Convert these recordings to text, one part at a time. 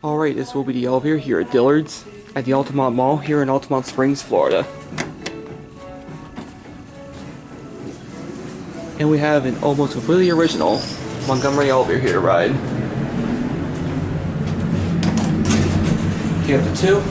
Alright, this will be the elevator here at Dillard's at the Altamonte Mall here in Altamonte Springs, Florida. And we have an almost completely original Montgomery elevator here to ride. Here the two.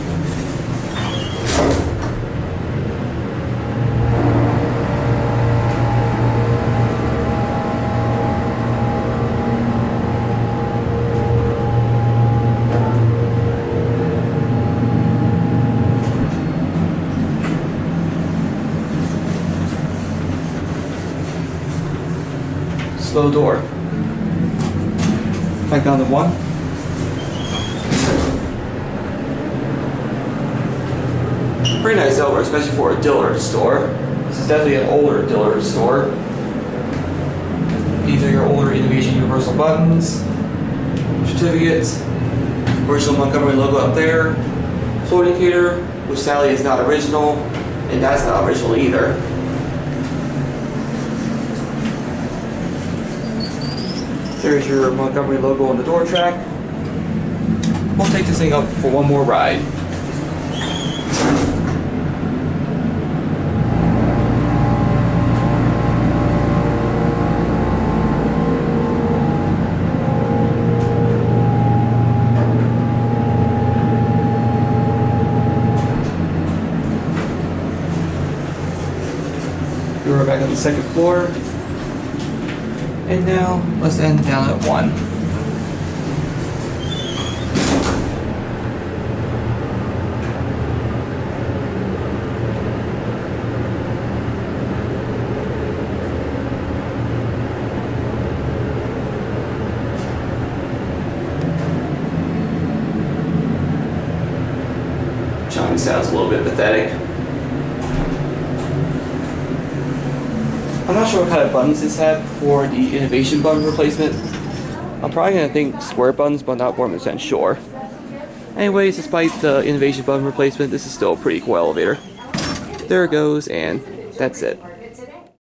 Slow door. Back down to one. Pretty nice elevator, especially for a Dillard store. This is definitely an older Dillard store. These are your older Innovation Universal buttons, certificates, original Montgomery logo up there, floor indicator, which sadly is not original, and that's not original either. There's your Montgomery logo on the door track. We'll take this thing up for one more ride. We're back on the second floor. And now, let's end down at 1. Chime sounds a little bit pathetic. I'm not sure what kind of buttons this had for the Innovation button replacement. I'm probably going to think square buttons, but not 100% sure. Anyways, despite the Innovation button replacement, this is still a pretty cool elevator. There it goes, and that's it.